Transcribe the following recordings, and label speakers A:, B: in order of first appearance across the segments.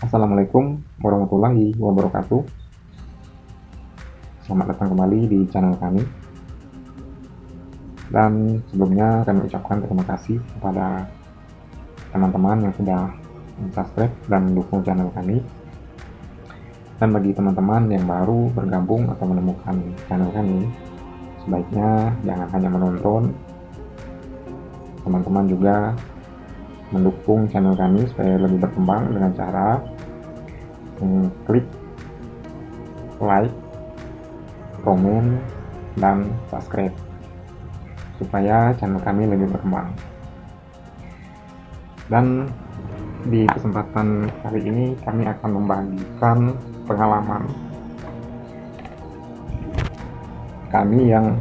A: Assalamualaikum warahmatullahi wabarakatuh. Selamat datang kembali di channel kami. Dan sebelumnya kami ucapkan terima kasih kepada teman-teman yang sudah subscribe dan mendukung channel kami. Dan bagi teman-teman yang baru bergabung atau menemukan channel kami, sebaiknya jangan hanya menonton, teman-teman juga mendukung channel kami supaya lebih berkembang dengan cara klik like, komen, dan subscribe supaya channel kami lebih berkembang. Dan di kesempatan kali ini kami akan membagikan pengalaman kami yang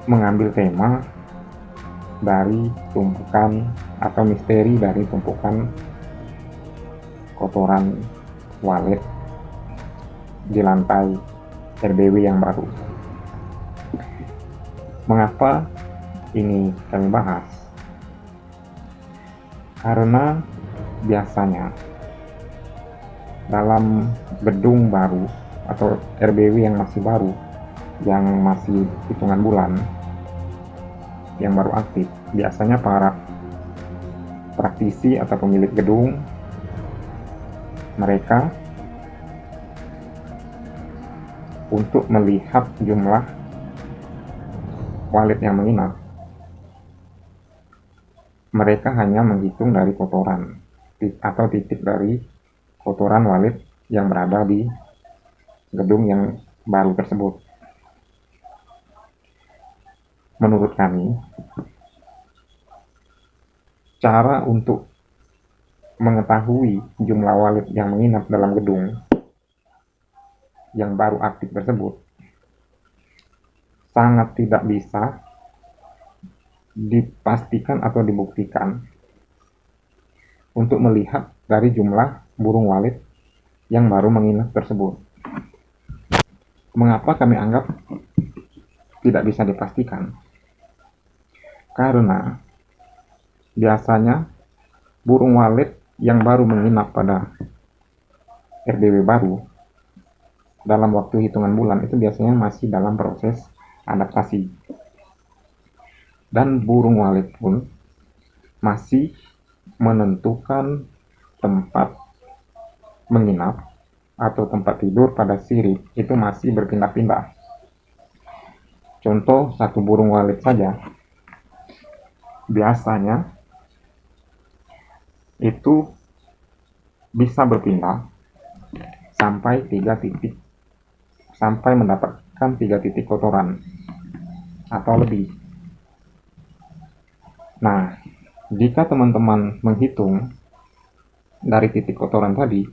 A: mengambil tema dari tumpukan atau misteri dari tumpukan kotoran walet di lantai RBW yang baru. Mengapa ini kami bahas? Karena biasanya dalam gedung baru atau RBW yang masih baru, yang masih hitungan bulan, yang baru aktif, biasanya para praktisi atau pemilik gedung mereka untuk melihat jumlah walet yang menginap, mereka hanya menghitung dari kotoran atau titik dari kotoran walet yang berada di gedung yang baru tersebut. Menurut kami, cara untuk mengetahui jumlah walet yang menginap dalam gedung yang baru aktif tersebut sangat tidak bisa dipastikan atau dibuktikan untuk melihat dari jumlah burung walet yang baru menginap tersebut. Mengapa kami anggap tidak bisa dipastikan? Karena biasanya burung walet yang baru menginap pada RBW baru dalam waktu hitungan bulan itu biasanya masih dalam proses adaptasi, dan burung walet pun masih menentukan tempat menginap atau tempat tidur pada sirip itu masih berpindah-pindah. Contoh, satu burung walet saja biasanya itu bisa berpindah sampai 3 titik, sampai mendapatkan 3 titik kotoran atau lebih. Nah, jika teman-teman menghitung dari titik kotoran tadi,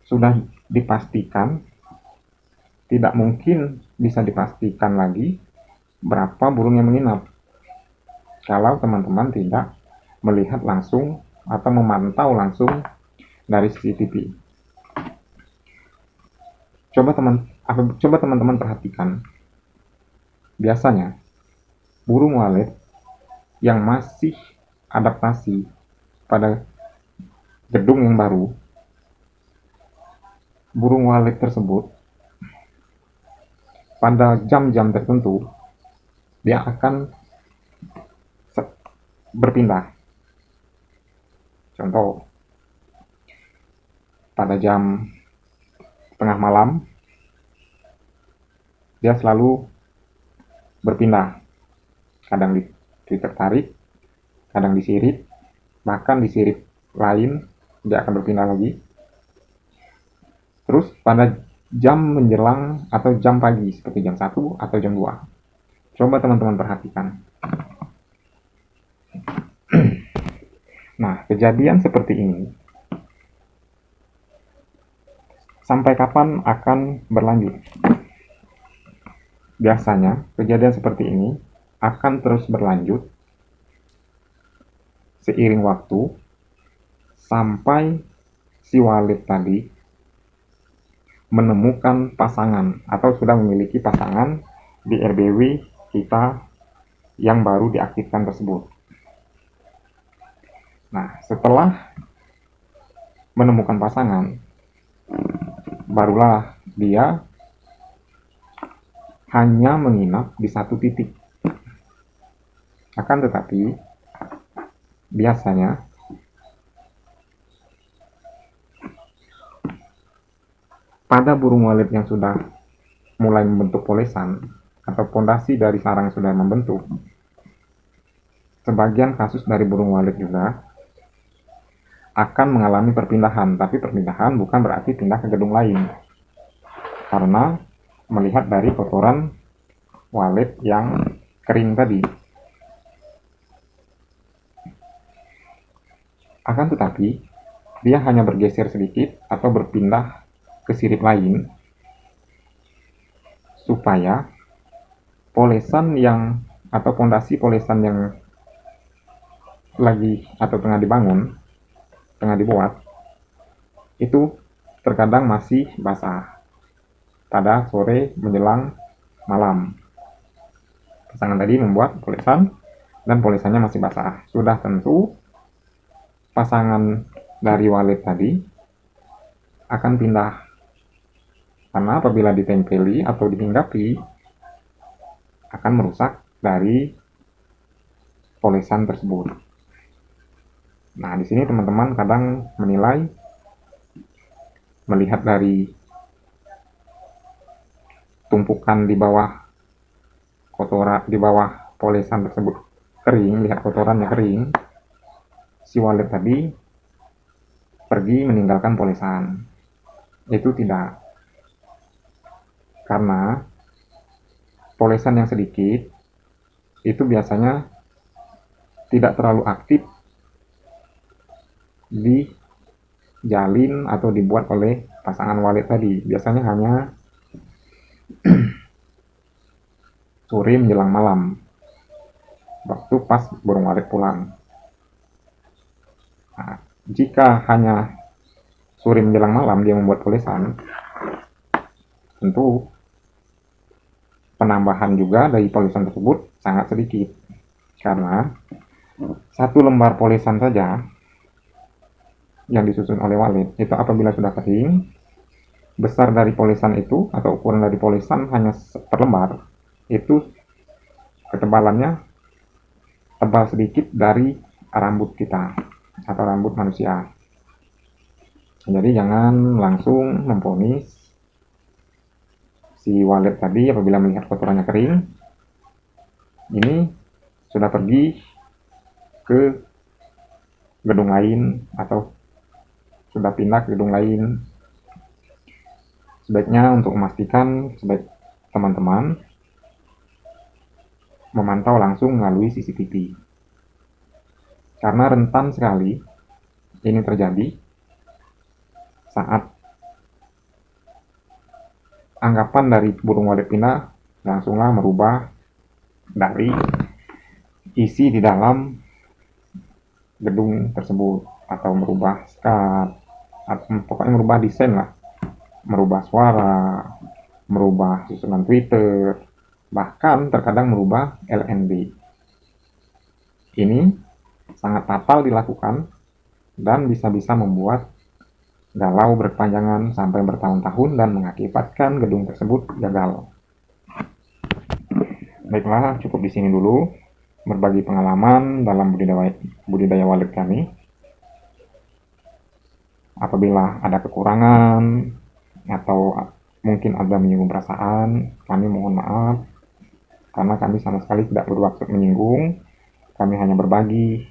A: sudah dipastikan, tidak mungkin bisa dipastikan lagi berapa burung yang menginap kalau teman-teman tidak melihat langsung atau memantau langsung dari CCTV. Coba teman-teman perhatikan, biasanya burung walet yang masih adaptasi pada gedung yang baru, burung walet tersebut pada jam-jam tertentu dia akan berpindah. Contoh, pada jam tengah malam dia selalu berpindah, kadang ditarik, kadang disirip, bahkan di sirip lain dia akan berpindah lagi. Terus pada jam menjelang atau jam pagi seperti jam 1 atau jam 2, coba teman-teman perhatikan. Nah, kejadian seperti ini sampai kapan akan berlanjut? Biasanya kejadian seperti ini akan terus berlanjut seiring waktu sampai si walet tadi menemukan pasangan atau sudah memiliki pasangan di RBW kita yang baru diaktifkan tersebut. Nah, setelah menemukan pasangan, barulah dia hanya menginap di satu titik. Akan tetapi, biasanya pada burung walet yang sudah mulai membentuk polesan atau pondasi dari sarang sudah membentuk, sebagian kasus dari burung walet juga akan mengalami perpindahan, tapi perpindahan bukan berarti pindah ke gedung lain, karena melihat dari kotoran walet yang kering tadi. Akan tetapi, dia hanya bergeser sedikit atau berpindah ke sirip lain supaya polesan yang atau pondasi polesan yang lagi atau tengah dibangun, tengah dibuat, itu terkadang masih basah pada sore menjelang malam. Pasangan tadi membuat polesan dan polesannya masih basah. Sudah tentu pasangan dari walet tadi akan pindah, karena apabila ditempeli atau dihinggapi akan merusak dari polesan tersebut. Nah, di sini teman-teman kadang menilai, melihat dari tumpukan di bawah kotoran, di bawah polesan tersebut kering, lihat kotorannya kering, si walet tadi pergi meninggalkan polesan. Itu tidak, karena polesan yang sedikit itu biasanya tidak terlalu aktif dijalin atau dibuat oleh pasangan walet tadi. Biasanya hanya sore menjelang malam, waktu pas burung walet pulang. Nah, jika hanya sore menjelang malam dia membuat polesan, tentu penambahan juga dari polesan tersebut sangat sedikit, karena satu lembar polesan saja yang disusun oleh walet itu apabila sudah kering, besar dari polesan itu atau ukuran dari polesan hanya per lembar, itu ketebalannya tebal sedikit dari rambut kita atau rambut manusia. Jadi jangan langsung memvonis si walet tadi apabila melihat kotorannya kering, ini sudah pergi ke gedung lain atau sudah pindah ke gedung lain. Sebaiknya untuk memastikan, sebaik teman-teman memantau langsung melalui CCTV, karena rentan sekali ini terjadi saat anggapan dari burung walet pindah langsunglah merubah dari isi di dalam gedung tersebut, atau merubah skat, atau pokoknya merubah desain lah, merubah suara, merubah susunan Twitter, bahkan terkadang merubah LNB. Ini sangat fatal dilakukan dan bisa-bisa membuat galau berkepanjangan sampai bertahun-tahun dan mengakibatkan gedung tersebut gagal. Baiklah, cukup di sini dulu berbagi pengalaman dalam budidaya walet kami. Apabila ada kekurangan atau mungkin ada menyinggung perasaan, kami mohon maaf, karena kami sama sekali tidak bermaksud menyinggung. Kami hanya berbagi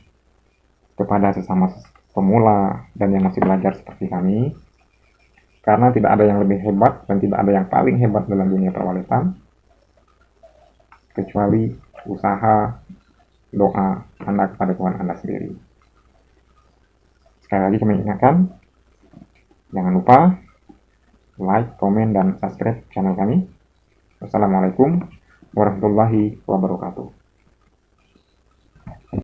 A: kepada sesama pemula dan yang masih belajar seperti kami, karena tidak ada yang lebih hebat dan tidak ada yang paling hebat dalam dunia perwaletan kecuali usaha, doa Anda kepada Tuhan Anda sendiri. Sekali lagi kami ingatkan, jangan lupa like, komen, dan subscribe channel kami. Wassalamualaikum warahmatullahi wabarakatuh.